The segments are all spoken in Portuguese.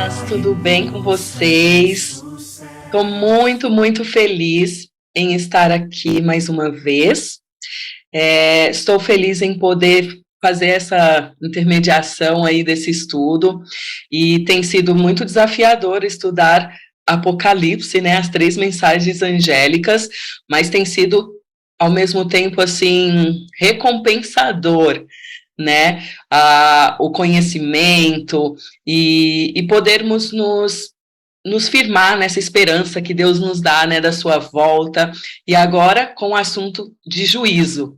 Meninas, tudo bem com vocês? Estou muito, muito feliz em estar aqui mais uma vez. Estou feliz em poder fazer essa intermediação aí desse estudo e tem sido muito desafiador estudar Apocalipse, né, as 3 mensagens angélicas, mas tem sido ao mesmo tempo assim recompensador, né, o conhecimento e podermos nos firmar nessa esperança que Deus nos dá, né, da sua volta, e agora com o assunto de juízo,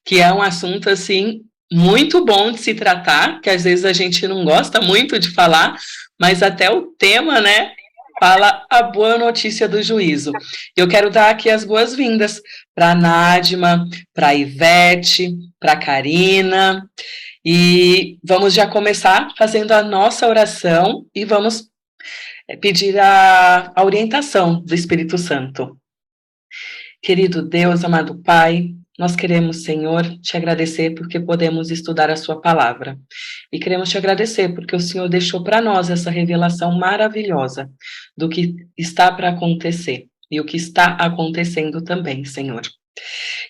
que é um assunto, assim, muito bom de se tratar, que às vezes a gente não gosta muito de falar, mas até o tema, né, fala a boa notícia do juízo. Eu quero dar aqui as boas-vindas para a Nádima, para a Ivete, para a Karina, e vamos já começar fazendo a nossa oração e vamos pedir a orientação do Espírito Santo. Querido Deus, amado Pai, nós queremos, Senhor, te agradecer porque podemos estudar a sua palavra. E queremos te agradecer porque o Senhor deixou para nós essa revelação maravilhosa do que está para acontecer e o que está acontecendo também, Senhor.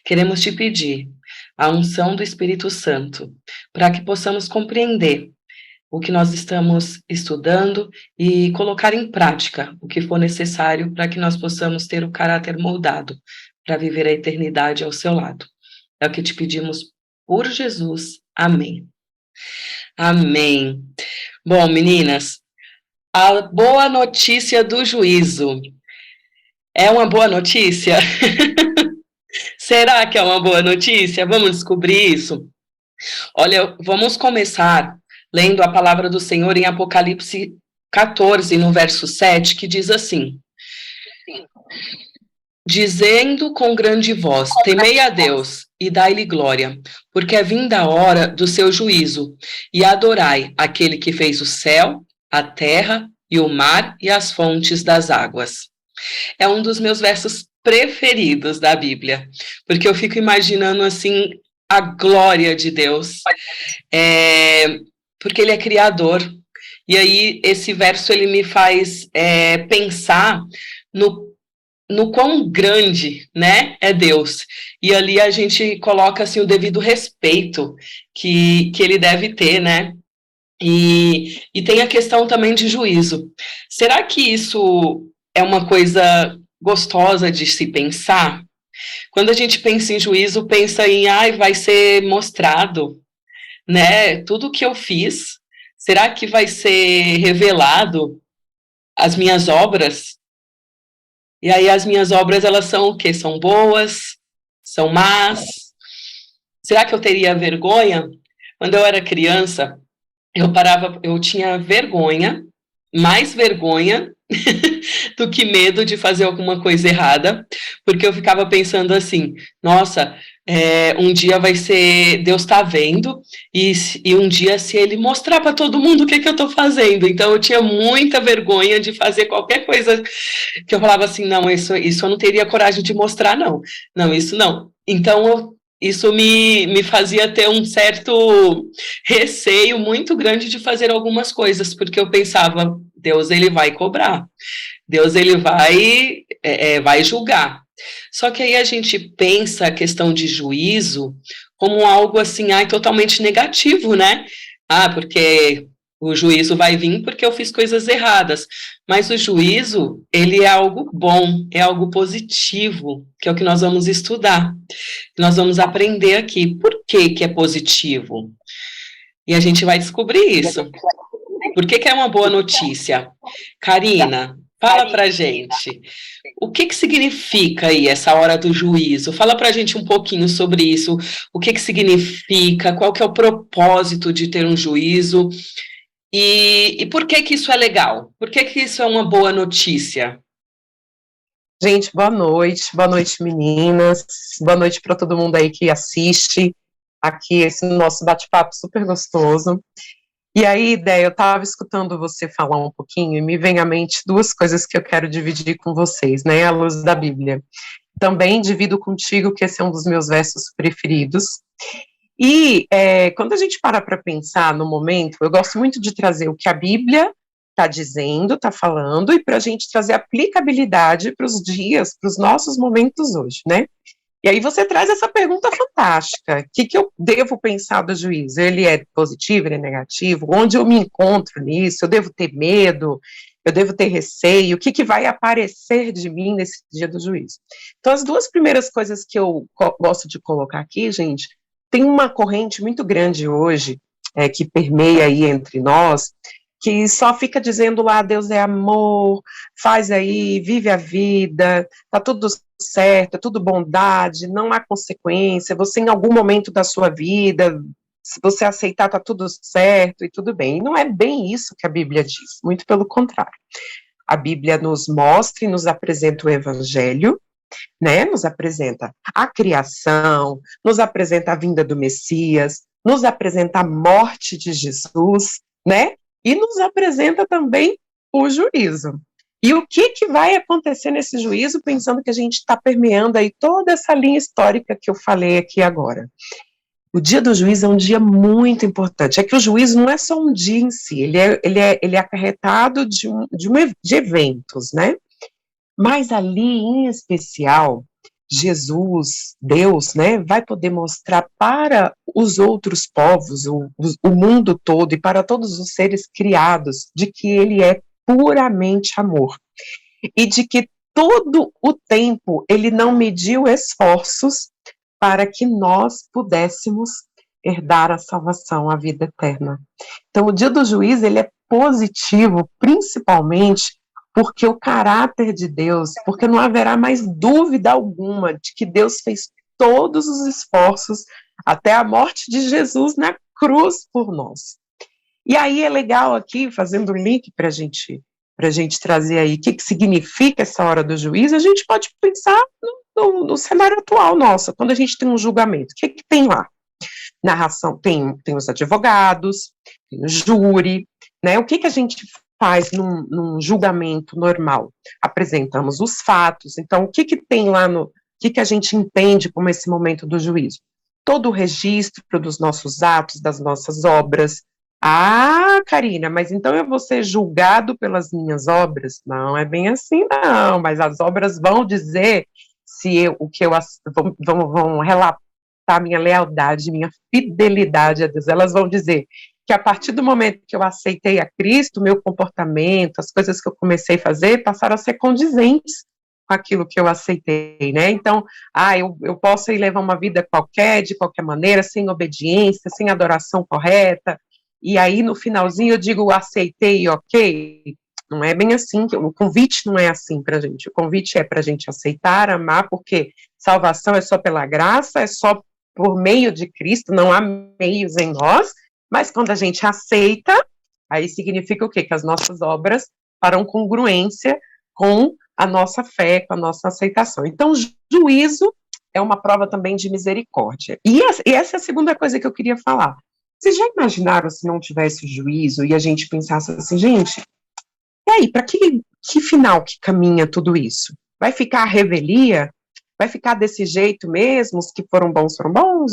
Queremos te pedir a unção do Espírito Santo para que possamos compreender o que nós estamos estudando e colocar em prática o que for necessário para que nós possamos ter o caráter moldado para viver a eternidade ao seu lado. É o que te pedimos por Jesus. Amém. Amém. Bom, meninas, a boa notícia do juízo. É uma boa notícia? Será que é uma boa notícia? Vamos descobrir isso. Olha, vamos começar lendo a palavra do Senhor em Apocalipse 14, no verso 7, que diz assim: dizendo com grande voz, temei a Deus e dai-lhe glória, porque é vinda a hora do seu juízo, e adorai aquele que fez o céu, a terra e o mar e as fontes das águas. É um dos meus versos preferidos da Bíblia, porque eu fico imaginando assim a glória de Deus, porque ele é criador. E aí esse verso ele me faz pensar no quão grande, né, é Deus. E ali a gente coloca assim o devido respeito que ele deve ter, né? E tem a questão também de juízo. Será que isso é uma coisa gostosa de se pensar? Quando a gente pensa em juízo, pensa em, vai ser mostrado, né, tudo que eu fiz. Será que vai ser revelado as minhas obras? E aí as minhas obras, elas são o quê? São boas? São más? Será que eu teria vergonha? Quando eu era criança, eu tinha vergonha, mais vergonha do que medo de fazer alguma coisa errada, porque eu ficava pensando assim, nossa, um dia vai ser, Deus está vendo, e um dia se ele mostrar para todo mundo o que eu estou fazendo, então eu tinha muita vergonha de fazer qualquer coisa, que eu falava assim, não, isso eu não teria coragem de mostrar, não, isso não, então isso me fazia ter um certo receio muito grande de fazer algumas coisas, porque eu pensava, Deus ele vai cobrar, Deus ele vai julgar. Só que aí a gente pensa a questão de juízo como algo assim, totalmente negativo, né? Porque o juízo vai vir porque eu fiz coisas erradas. Mas o juízo, ele é algo bom, é algo positivo, que é o que nós vamos estudar. Nós vamos aprender aqui. Por que que é positivo? E a gente vai descobrir isso. Por que que é uma boa notícia? Karina, fala pra gente. O que que significa aí essa hora do juízo? Fala pra gente um pouquinho sobre isso. O que que significa? Qual que é o propósito de ter um juízo? E por que que isso é legal? Por que que isso é uma boa notícia? Gente, boa noite meninas, boa noite para todo mundo aí que assiste aqui esse nosso bate-papo super gostoso. E aí, ideia, eu estava escutando você falar um pouquinho e me vem à mente 2 coisas que eu quero dividir com vocês, né, à luz da Bíblia. Também divido contigo que esse é um dos meus versos preferidos. E quando a gente para pensar no momento, eu gosto muito de trazer o que a Bíblia está dizendo, está falando, e para a gente trazer aplicabilidade para os dias, para os nossos momentos hoje, né? E aí você traz essa pergunta fantástica, o que eu devo pensar do juízo? Ele é positivo, ele é negativo? Onde eu me encontro nisso? Eu devo ter medo? Eu devo ter receio? O que vai aparecer de mim nesse dia do juízo? Então, as duas primeiras coisas que eu gosto de colocar aqui, gente, tem uma corrente muito grande hoje, que permeia aí entre nós, que só fica dizendo lá, Deus é amor, faz aí, vive a vida, tá tudo certo, é tudo bondade, não há consequência, você em algum momento da sua vida, se você aceitar, tá tudo certo e tudo bem. E não é bem isso que a Bíblia diz, muito pelo contrário. A Bíblia nos mostra e nos apresenta o Evangelho, né, nos apresenta a criação, nos apresenta a vinda do Messias, nos apresenta a morte de Jesus, né, e nos apresenta também o juízo. E o que vai acontecer nesse juízo, pensando que a gente está permeando aí toda essa linha histórica que eu falei aqui agora. O dia do juízo é um dia muito importante. É que o juízo não é só um dia em si, ele é acarretado de eventos, né? Mas ali, em especial, Jesus, Deus, né, vai poder mostrar para os outros povos, o mundo todo e para todos os seres criados, de que ele é puramente amor. E de que todo o tempo ele não mediu esforços para que nós pudéssemos herdar a salvação, a vida eterna. Então, o dia do juízo, ele é positivo, principalmente porque o caráter de Deus, porque não haverá mais dúvida alguma de que Deus fez todos os esforços até a morte de Jesus na cruz por nós. E aí é legal aqui, fazendo um link para a gente trazer aí o que significa essa hora do juízo, a gente pode pensar no cenário atual nosso, quando a gente tem um julgamento, o que tem lá? Narração, tem os advogados, tem o júri, né? O que a gente faz num julgamento normal? Apresentamos os fatos, então o que tem lá o que a gente entende como esse momento do juízo? Todo o registro dos nossos atos, das nossas obras. Ah, Karina, mas então eu vou ser julgado pelas minhas obras? Não é bem assim, não, mas as obras vão dizer se vão relatar minha lealdade, minha fidelidade a Deus. Elas vão dizer que a partir do momento que eu aceitei a Cristo, meu comportamento, as coisas que eu comecei a fazer, passaram a ser condizentes com aquilo que eu aceitei, né? Então, eu posso ir levar uma vida qualquer, de qualquer maneira, sem obediência, sem adoração correta, e aí no finalzinho eu digo aceitei, ok? Não é bem assim, o convite não é assim pra gente, o convite é pra gente aceitar, amar, porque salvação é só pela graça, é só por meio de Cristo, não há meios em nós, mas quando a gente aceita, aí significa o quê? Que as nossas obras farão congruência com a nossa fé, com a nossa aceitação. Então, juízo é uma prova também de misericórdia. E essa é a segunda coisa que eu queria falar. Vocês já imaginaram se não tivesse juízo e a gente pensasse assim, gente, e aí, para que final que caminha tudo isso? Vai ficar a revelia? Vai ficar desse jeito mesmo? Os que foram bons,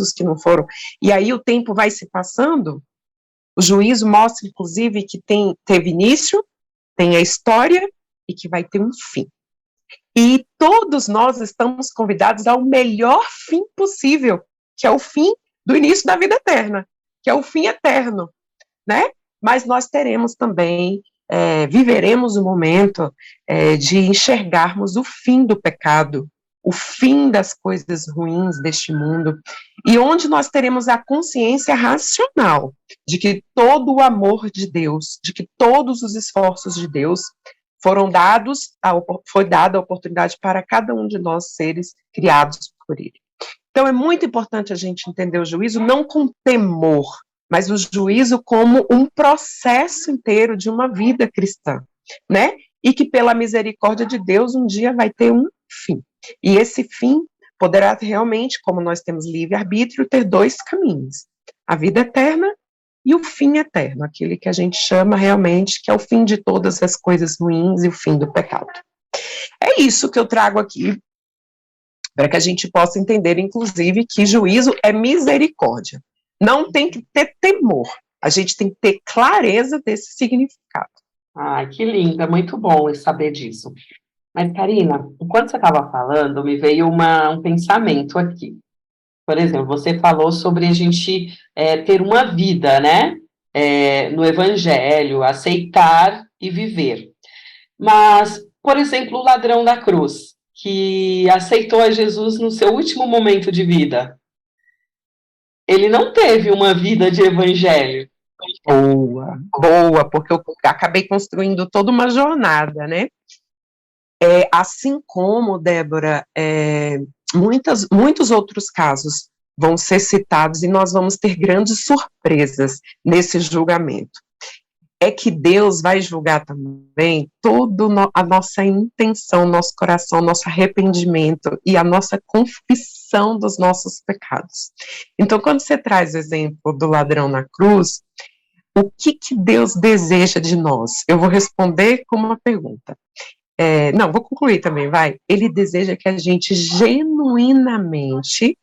os que não foram. E aí o tempo vai se passando. O juízo mostra, inclusive, que teve início, tem a história e que vai ter um fim. E todos nós estamos convidados ao melhor fim possível, que é o fim do início da vida eterna, que é o fim eterno, né? Mas nós teremos também, viveremos o momento de enxergarmos o fim do pecado, o fim das coisas ruins deste mundo, e onde nós teremos a consciência racional de que todo o amor de Deus, de que todos os esforços de Deus foi dada a oportunidade para cada um de nós seres criados por Ele. Então é muito importante a gente entender o juízo não com temor, mas o juízo como um processo inteiro de uma vida cristã, né? E que pela misericórdia de Deus um dia vai ter um fim. E esse fim poderá realmente, como nós temos livre-arbítrio, ter dois caminhos: a vida eterna e o fim eterno, aquele que a gente chama realmente que é o fim de todas as coisas ruins e o fim do pecado. É isso que eu trago aqui, para que a gente possa entender, inclusive, que juízo é misericórdia. Não tem que ter temor, a gente tem que ter clareza desse significado. Ai, que lindo, é muito bom saber disso. Mas, Karina, enquanto você estava falando, me veio um pensamento aqui. Por exemplo, você falou sobre a gente ter uma vida, né? No Evangelho, aceitar e viver. Mas, por exemplo, o ladrão da cruz, que aceitou a Jesus no seu último momento de vida, ele não teve uma vida de evangelho. Boa, boa, porque eu acabei construindo toda uma jornada, né? Assim como, Débora, muitos outros casos vão ser citados e nós vamos ter grandes surpresas nesse julgamento. É que Deus vai julgar também toda a nossa intenção, nosso coração, nosso arrependimento e a nossa confissão dos nossos pecados. Então, quando você traz o exemplo do ladrão na cruz, o que Deus deseja de nós? Eu vou responder com uma pergunta. Não, vou concluir também, vai. Ele deseja que a gente genuinamente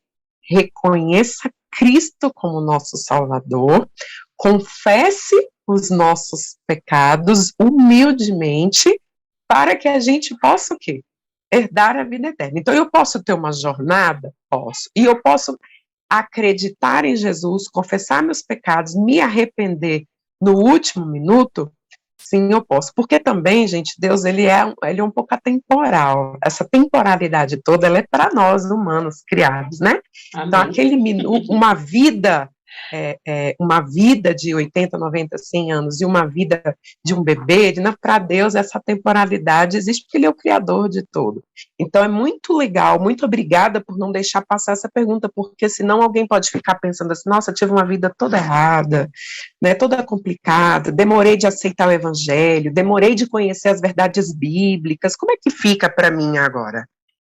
reconheça Cristo como nosso Salvador, confesse os nossos pecados humildemente, para que a gente possa o quê? Herdar a vida eterna. Então, eu posso ter uma jornada? Posso. E eu posso acreditar em Jesus, confessar meus pecados, me arrepender no último minuto? Sim, eu posso. Porque também, gente, Deus, ele é um pouco atemporal. Essa temporalidade toda, ela é para nós, humanos, criados, né? Amém. Então, aquele minuto, uma vida de 80, 90, 100 anos e uma vida de um bebê, para Deus, essa temporalidade existe porque ele é o criador de tudo. Então, é muito legal, muito obrigada por não deixar passar essa pergunta, porque senão alguém pode ficar pensando assim, nossa, eu tive uma vida toda errada, né, toda complicada, demorei de aceitar o evangelho, demorei de conhecer as verdades bíblicas, como é que fica para mim agora?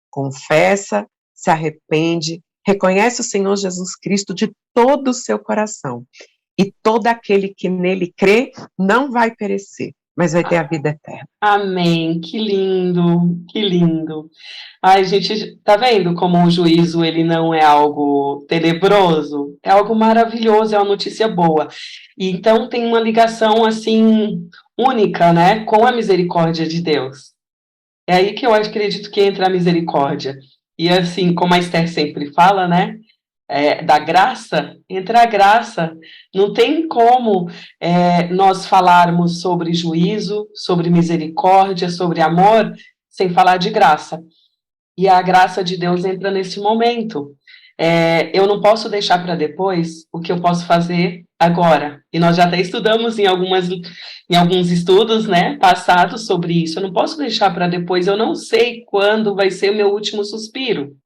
Confessa, se arrepende, reconhece o Senhor Jesus Cristo de todo o seu coração, e todo aquele que nele crê não vai perecer, mas vai ter a vida eterna. Amém, que lindo, que lindo. Ai, gente, tá vendo como o juízo, ele não é algo tenebroso? É algo maravilhoso, é uma notícia boa. E então tem uma ligação, assim, única, né, com a misericórdia de Deus. É aí que eu acredito que entra a misericórdia. E assim, como a Esther sempre fala, né, da graça, entra a graça. Não tem como nós falarmos sobre juízo, sobre misericórdia, sobre amor, sem falar de graça. E a graça de Deus entra nesse momento. Eu não posso deixar para depois o que eu posso fazer agora. E nós já até estudamos em alguns estudos, né, passados sobre isso. Eu não posso deixar para depois, eu não sei quando vai ser o meu último suspiro.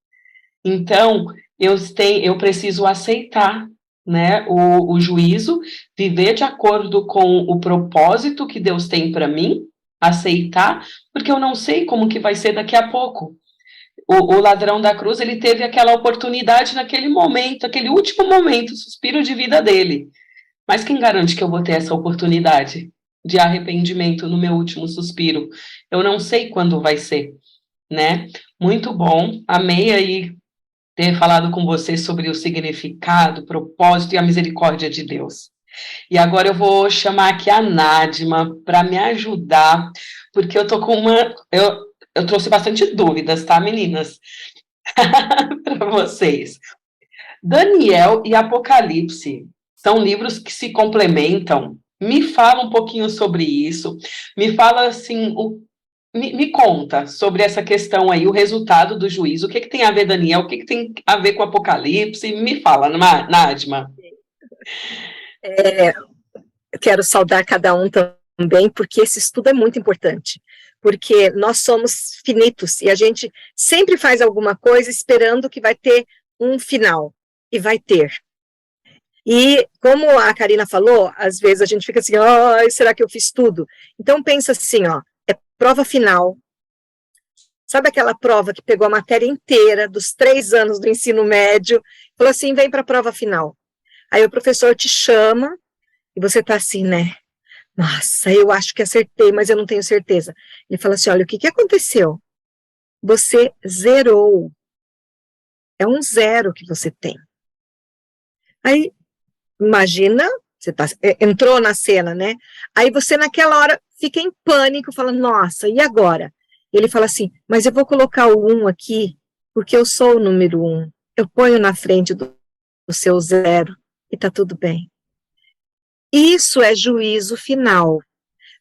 Então, eu preciso aceitar, né, o juízo, viver de acordo com o propósito que Deus tem para mim, aceitar, porque eu não sei como que vai ser daqui a pouco. O ladrão da cruz, ele teve aquela oportunidade naquele momento, aquele último momento, o suspiro de vida dele. Mas quem garante que eu vou ter essa oportunidade de arrependimento no meu último suspiro? Eu não sei quando vai ser, né? Muito bom, amei aí ter falado com você sobre o significado, o propósito e a misericórdia de Deus. E agora eu vou chamar aqui a Nádima para me ajudar, porque eu tô com eu trouxe bastante dúvidas, tá, meninas? Para vocês. Daniel e Apocalipse são livros que se complementam. Me fala um pouquinho sobre isso. Me fala assim, me conta sobre essa questão aí, o resultado do juízo. O que tem a ver, Daniel? O que tem a ver com Apocalipse? Me fala, Nádima. Eu quero saudar cada um também, porque esse estudo é muito importante. Porque nós somos finitos e a gente sempre faz alguma coisa esperando que vai ter um final. E vai ter. E como a Karina falou, às vezes a gente fica assim, será que eu fiz tudo? Então pensa assim, é prova final. Sabe aquela prova que pegou a matéria inteira dos 3 anos do ensino médio, falou assim, vem para a prova final. Aí o professor te chama e você tá assim, né? Nossa, eu acho que acertei, mas eu não tenho certeza. Ele fala assim, olha, o que aconteceu? Você zerou. É um 0 que você tem. Aí, imagina Você entrou na cena, né? Aí você, naquela hora, fica em pânico, falando, nossa, e agora? Ele fala assim, mas eu vou colocar o 1 aqui, porque eu sou o número 1. Eu ponho na frente do seu 0 e tá tudo bem. Isso é juízo final.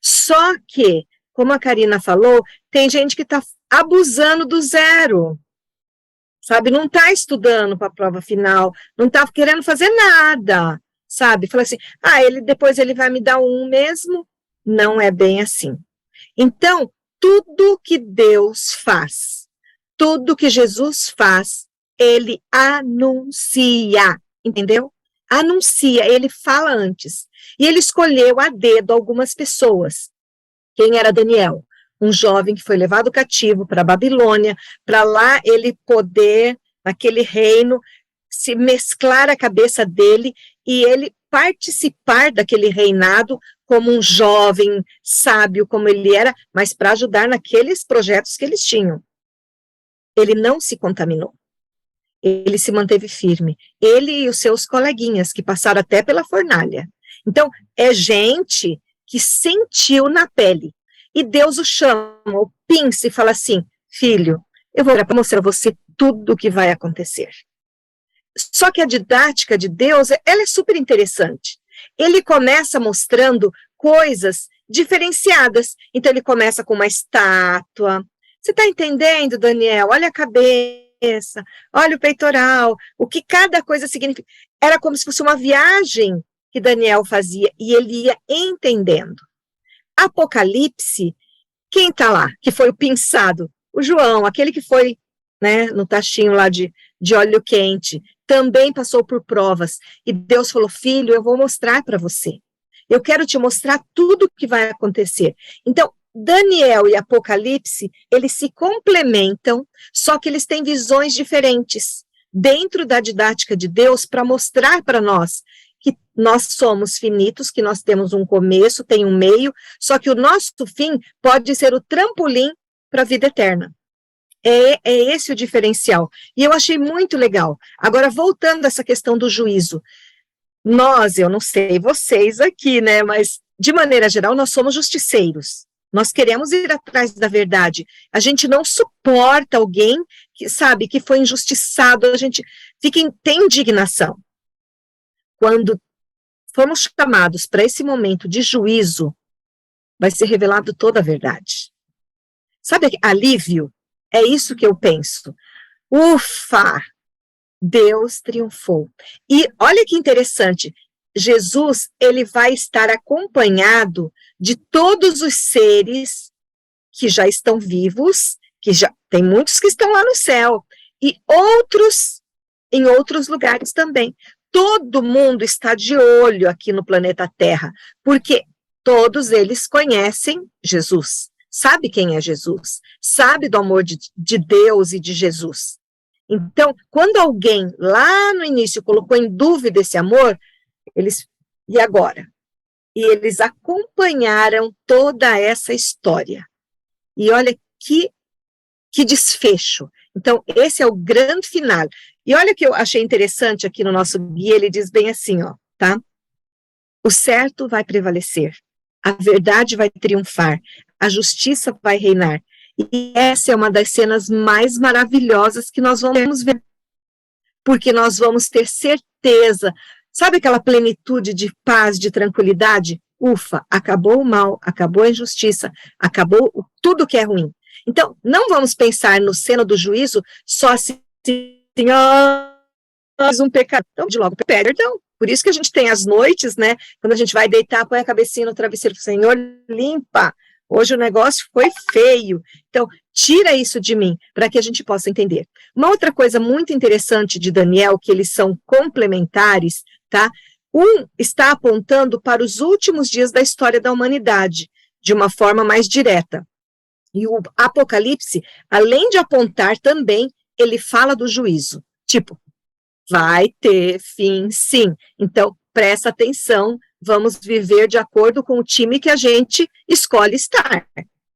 Só que, como a Karina falou, tem gente que está abusando do 0, sabe? Não está estudando para a prova final, não está querendo fazer nada, sabe? Fala assim, depois ele vai me dar um 1 mesmo? Não é bem assim. Então, tudo que Deus faz, tudo que Jesus faz, ele anuncia, entendeu? Anuncia, ele fala antes. E ele escolheu a dedo algumas pessoas. Quem era Daniel? Um jovem que foi levado cativo para a Babilônia, para lá ele poder, naquele reino, se mesclar a cabeça dele e ele participar daquele reinado como um jovem sábio, como ele era, mas para ajudar naqueles projetos que eles tinham. Ele não se contaminou. Ele se manteve firme. Ele e os seus coleguinhas, que passaram até pela fornalha. Então, é gente que sentiu na pele. E Deus o chama, o pinça e fala assim, filho, eu vou mostrar a você tudo o que vai acontecer. Só que a didática de Deus, ela é super interessante. Ele começa mostrando coisas diferenciadas. Então, ele começa com uma estátua. Você está entendendo, Daniel? Olha a cabeça, olha o peitoral, o que cada coisa significa. Era como se fosse uma viagem que Daniel fazia, e ele ia entendendo. Apocalipse, quem está lá, que foi o pinçado? O João, aquele que foi, né, no tachinho lá de óleo quente, também passou por provas, e Deus falou, filho, eu vou mostrar para você, eu quero te mostrar tudo o que vai acontecer. Então, Daniel e Apocalipse, eles se complementam, só que eles têm visões diferentes, dentro da didática de Deus, para mostrar para nós que nós somos finitos, que nós temos um começo, tem um meio, só que o nosso fim pode ser o trampolim para a vida eterna. É esse o diferencial. E eu achei muito legal. Agora, voltando a essa questão do juízo, eu não sei vocês aqui, né, mas, de maneira geral, nós somos justiceiros. Nós queremos ir atrás da verdade. A gente não suporta alguém que, sabe, que foi injustiçado, a gente tem indignação. Quando formos chamados para esse momento de juízo, vai ser revelado toda a verdade. Sabe, alívio? É isso que eu penso. Ufa! Deus triunfou. E olha que interessante, Jesus, ele vai estar acompanhado de todos os seres que já estão vivos, que já tem muitos que estão lá no céu, e outros em outros lugares também. Todo mundo está de olho aqui no planeta Terra, porque todos eles conhecem Jesus, sabe quem é Jesus, sabe do amor de Deus e de Jesus. Então, quando alguém lá no início colocou em dúvida esse amor, e agora? E eles acompanharam toda essa história. E olha que desfecho. Então, esse é o grande final. E olha o que eu achei interessante aqui no nosso guia, ele diz bem assim, ó, tá? O certo vai prevalecer, a verdade vai triunfar, a justiça vai reinar. E essa é uma das cenas mais maravilhosas que nós vamos ver, porque nós vamos ter certeza, sabe aquela plenitude de paz, de tranquilidade? Ufa, acabou o mal, acabou a injustiça, acabou tudo que é ruim. Então, não vamos pensar no cena do juízo só assim, mais um pecado, então, de logo, perdão. Por isso que a gente tem as noites, né, quando a gente vai deitar, põe a cabecinha no travesseiro, Senhor, limpa, hoje o negócio foi feio. Então, tira isso de mim, para que a gente possa entender. Uma outra coisa muito interessante de Daniel, que eles são complementares, tá? Um está apontando para os últimos dias da história da humanidade, de uma forma mais direta. E o Apocalipse, além de apontar também, ele fala do juízo. Tipo, vai ter fim, sim. Então, presta atenção, vamos viver de acordo com o time que a gente escolhe estar,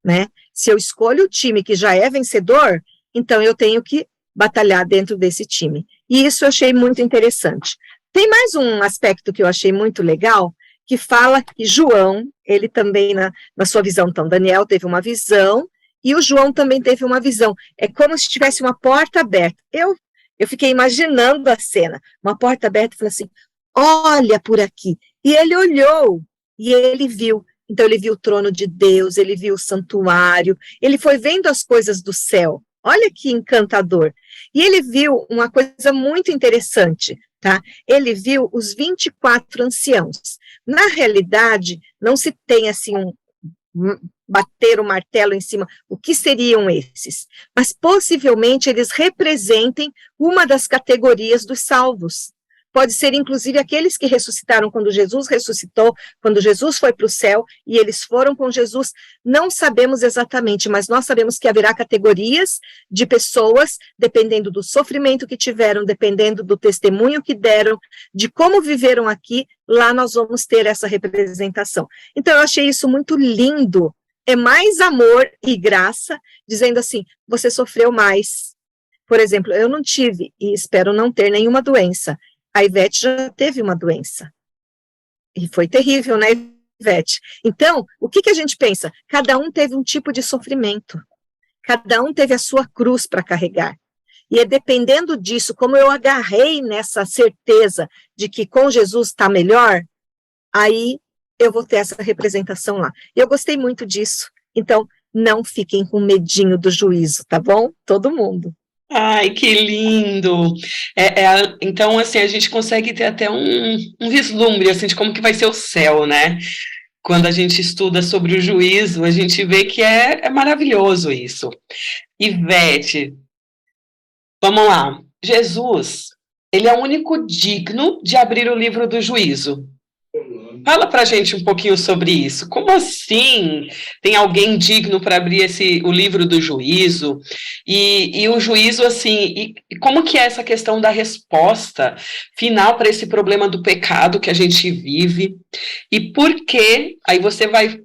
né? Se eu escolho o time que já é vencedor, então eu tenho que batalhar dentro desse time. E isso eu achei muito interessante. Tem mais um aspecto que eu achei muito legal, que fala que João, ele também, na sua visão, então, Daniel teve uma visão, e o João também teve uma visão. É como se tivesse uma porta aberta. Eu fiquei imaginando a cena, uma porta aberta, e falei assim, olha por aqui. E ele olhou, e ele viu. Então, ele viu o trono de Deus, ele viu o santuário, ele foi vendo as coisas do céu. Olha que encantador. E ele viu uma coisa muito interessante, tá? Ele viu os 24 anciãos. Na realidade, não se tem assim bater o martelo em cima, o que seriam esses? Mas possivelmente eles representem uma das categorias dos salvos. Pode ser, inclusive, aqueles que ressuscitaram quando Jesus ressuscitou, quando Jesus foi para o céu, e eles foram com Jesus, não sabemos exatamente, mas nós sabemos que haverá categorias de pessoas, dependendo do sofrimento que tiveram, dependendo do testemunho que deram, de como viveram aqui, lá nós vamos ter essa representação. Então, eu achei isso muito lindo, é mais amor e graça, dizendo assim, você sofreu mais. Por exemplo, eu não tive, e espero não ter nenhuma doença. A Ivete já teve uma doença. E foi terrível, né, Ivete? Então, o que a gente pensa? Cada um teve um tipo de sofrimento. Cada um teve a sua cruz para carregar. E é dependendo disso, como eu agarrei nessa certeza de que com Jesus está melhor, aí eu vou ter essa representação lá. Eu gostei muito disso. Então, não fiquem com medinho do juízo, tá bom? Todo mundo. Ai, que lindo! Então, assim, a gente consegue ter até um vislumbre, assim, de como que vai ser o céu, né? Quando a gente estuda sobre o juízo, a gente vê que é maravilhoso isso. Ivete, vamos lá. Jesus, ele é o único digno de abrir o livro do juízo. Fala pra gente um pouquinho sobre isso. Como assim tem alguém digno para abrir o livro do juízo? E o juízo, assim, e como que é essa questão da resposta final para esse problema do pecado que a gente vive? E por que, aí você vai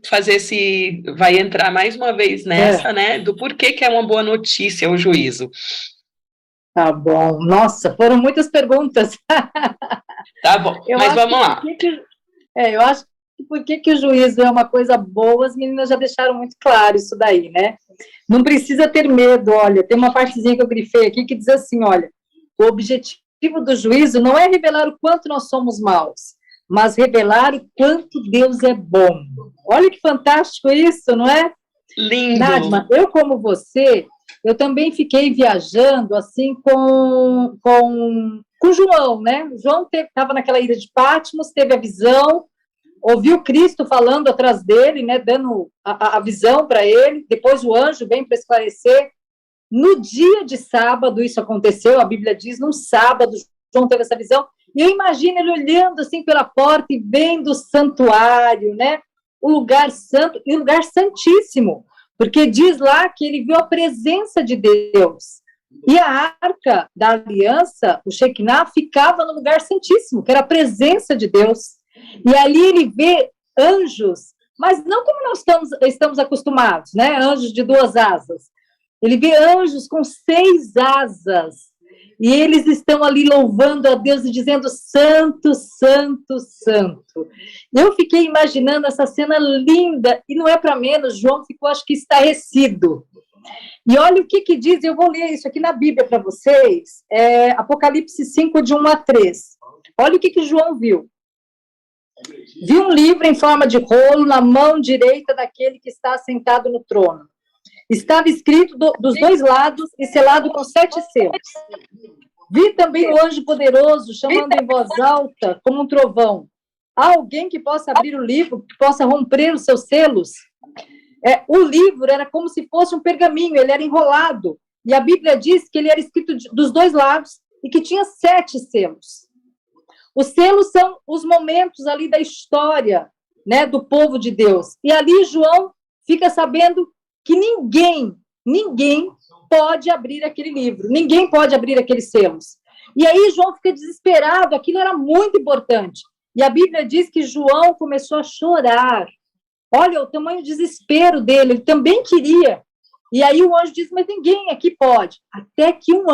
vai entrar mais uma vez nessa, né, do porquê que é uma boa notícia o juízo. Tá bom. Nossa, foram muitas perguntas. Tá bom, mas vamos lá. Eu acho que por que o juízo é uma coisa boa, as meninas já deixaram muito claro isso daí, né? Não precisa ter medo, olha, tem uma partezinha que eu grifei aqui que diz assim, olha, o objetivo do juízo não é revelar o quanto nós somos maus, mas revelar o quanto Deus é bom. Olha que fantástico isso, não é? Lindo! Nadma, eu como você, eu também fiquei viajando, assim, com João, né? O João estava naquela ilha de Patmos, teve a visão, ouviu Cristo falando atrás dele, né? Dando a visão para ele, depois o anjo vem para esclarecer. No dia de sábado isso aconteceu, a Bíblia diz, no sábado, João teve essa visão, e eu imagino ele olhando assim pela porta e vendo o santuário, né? O lugar santo e o lugar santíssimo, porque diz lá que ele viu a presença de Deus. E a arca da aliança, o Shekinah, ficava no lugar santíssimo, que era a presença de Deus. E ali ele vê anjos, mas não como nós estamos acostumados, né? Anjos de 2 asas. Ele vê anjos com 6 asas. E eles estão ali louvando a Deus e dizendo santo, santo, santo. Eu fiquei imaginando essa cena linda, e não é para menos, João ficou, acho que, estarrecido. E olha o que diz, eu vou ler isso aqui na Bíblia para vocês, Apocalipse 5, de 1 a 3. Olha o que João viu. Viu um livro em forma de rolo na mão direita daquele que está sentado no trono. Estava escrito dos 2 lados e selado com 7 selos. Vi também o anjo poderoso chamando em voz alta, como um trovão. Há alguém que possa abrir o livro, que possa romper os seus selos? O livro era como se fosse um pergaminho, ele era enrolado. E a Bíblia diz que ele era escrito dos 2 lados e que tinha 7 selos. Os selos são os momentos ali da história, né, do povo de Deus. E ali João fica sabendo que ninguém pode abrir aquele livro, ninguém pode abrir aqueles selos. E aí João fica desesperado, aquilo era muito importante. E a Bíblia diz que João começou a chorar. Olha o tamanho do desespero dele, ele também queria. E aí o anjo diz, mas ninguém aqui pode. Até que um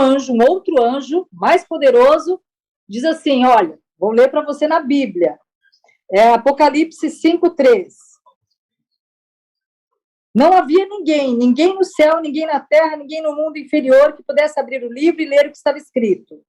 outro anjo, mais poderoso, diz assim, olha, Vou ler para você na Bíblia. É Apocalipse 5:3. Não havia ninguém no céu, ninguém na terra, ninguém no mundo inferior que pudesse abrir o livro e ler o que estava escrito.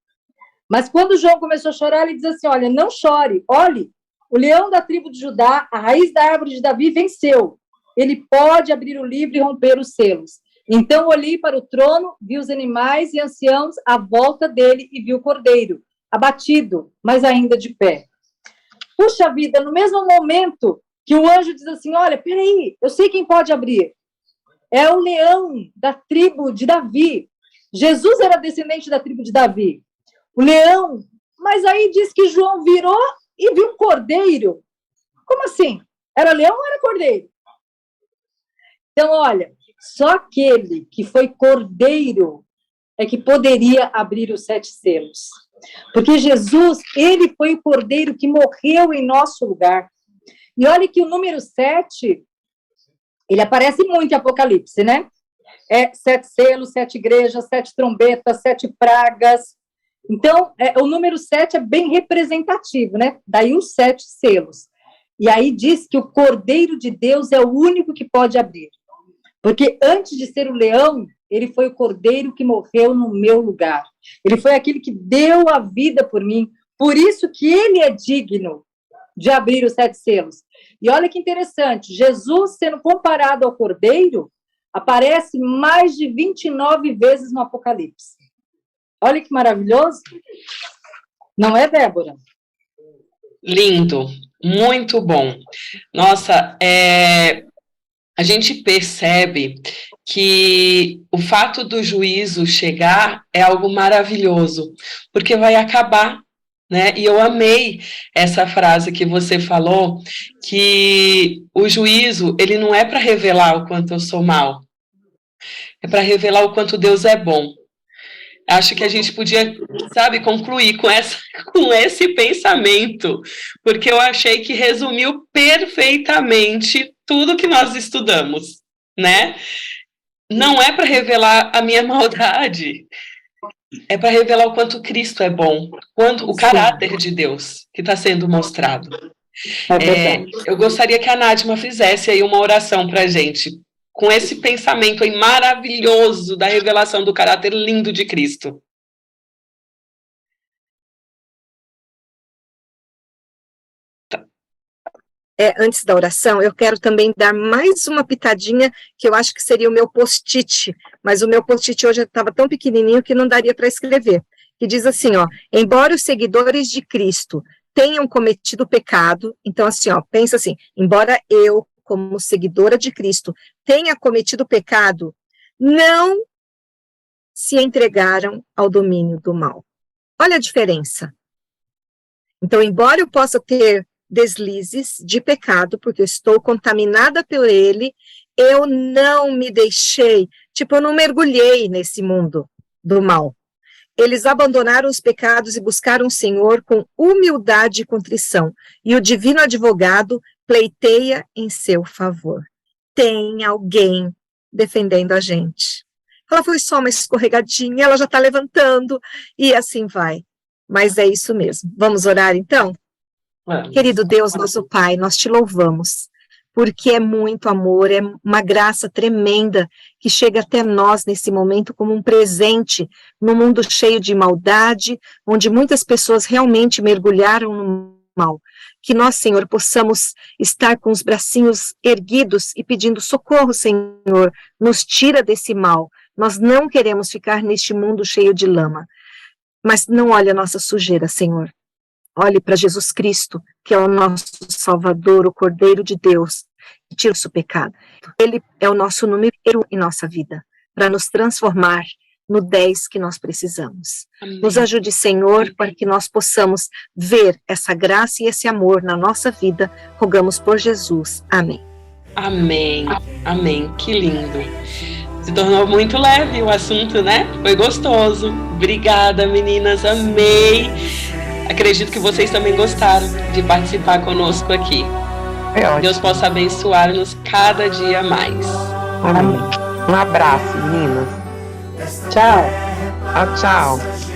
Mas quando João começou a chorar, ele diz assim, olha, não chore, olhe, o leão da tribo de Judá, a raiz da árvore de Davi, venceu. Ele pode abrir o livro e romper os selos. Então olhei para o trono, vi os animais e anciãos à volta dele e vi o cordeiro, abatido, mas ainda de pé. Puxa vida, no mesmo momento que o anjo diz assim, olha, peraí, eu sei quem pode abrir. É o leão da tribo de Davi. Jesus era descendente da tribo de Davi. O leão, mas aí diz que João virou e viu um cordeiro. Como assim? Era leão ou era cordeiro? Então, olha, só aquele que foi cordeiro é que poderia abrir os 7 selos. Porque Jesus, ele foi o cordeiro que morreu em nosso lugar. E olha que o número 7, ele aparece muito em Apocalipse, né? 7 selos, 7 igrejas, 7 trombetas, 7 pragas. Então, o número 7 é bem representativo, né? Daí os 7 selos. E aí diz que o Cordeiro de Deus é o único que pode abrir. Porque antes de ser o leão, ele foi o cordeiro que morreu no meu lugar. Ele foi aquele que deu a vida por mim. Por isso que ele é digno de abrir os 7 selos. E olha que interessante, Jesus sendo comparado ao cordeiro, aparece mais de 29 vezes no Apocalipse. Olha que maravilhoso. Não é, Débora? Lindo, muito bom. Nossa, a gente percebe que o fato do juízo chegar é algo maravilhoso, porque vai acabar, né? E eu amei essa frase que você falou, que o juízo, ele não é para revelar o quanto eu sou mal, é para revelar o quanto Deus é bom. Acho que a gente podia, sabe, concluir com esse pensamento, porque eu achei que resumiu perfeitamente tudo que nós estudamos, né? Não é para revelar a minha maldade, é para revelar o quanto Cristo é bom, quanto o caráter de Deus que está sendo mostrado. Eu gostaria que a Nádima fizesse aí uma oração para a gente, com esse pensamento aí maravilhoso da revelação do caráter lindo de Cristo. Antes da oração, eu quero também dar mais uma pitadinha, que eu acho que seria o meu post-it, mas o meu post-it hoje estava tão pequenininho que não daria para escrever, que diz assim, ó, embora os seguidores de Cristo tenham cometido pecado, então assim, ó, pensa assim, embora eu, como seguidora de Cristo, tenha cometido pecado, não se entregaram ao domínio do mal. Olha a diferença. Então, embora eu possa ter deslizes de pecado, porque eu estou contaminada por ele, eu não me deixei, eu não mergulhei nesse mundo do mal. Eles abandonaram os pecados e buscaram o Senhor com humildade e contrição, e o divino advogado pleiteia em seu favor. Tem alguém defendendo a gente. Ela foi só uma escorregadinha, ela já está levantando, e assim vai. Mas é isso mesmo. Vamos orar, então? Querido Deus, nosso Pai, nós te louvamos, porque é muito amor, é uma graça tremenda que chega até nós nesse momento como um presente num mundo cheio de maldade, onde muitas pessoas realmente mergulharam no mal. Que nós, Senhor, possamos estar com os bracinhos erguidos e pedindo socorro, Senhor, nos tira desse mal. Nós não queremos ficar neste mundo cheio de lama, mas não olhe a nossa sujeira, Senhor. Olhe para Jesus Cristo, que é o nosso Salvador, o Cordeiro de Deus, que tira o nosso pecado. Ele é o nosso número em nossa vida, para nos transformar no 10 que nós precisamos. Amém. Nos ajude, Senhor, para que nós possamos ver essa graça e esse amor na nossa vida. Rogamos por Jesus. Amém. Amém. Amém. Que lindo. Se tornou muito leve o assunto, né? Foi gostoso. Obrigada, meninas. Amei. Acredito que vocês também gostaram de participar conosco aqui. Deus possa abençoar-nos cada dia mais. Amém. Um abraço, meninas. Tchau. Tchau.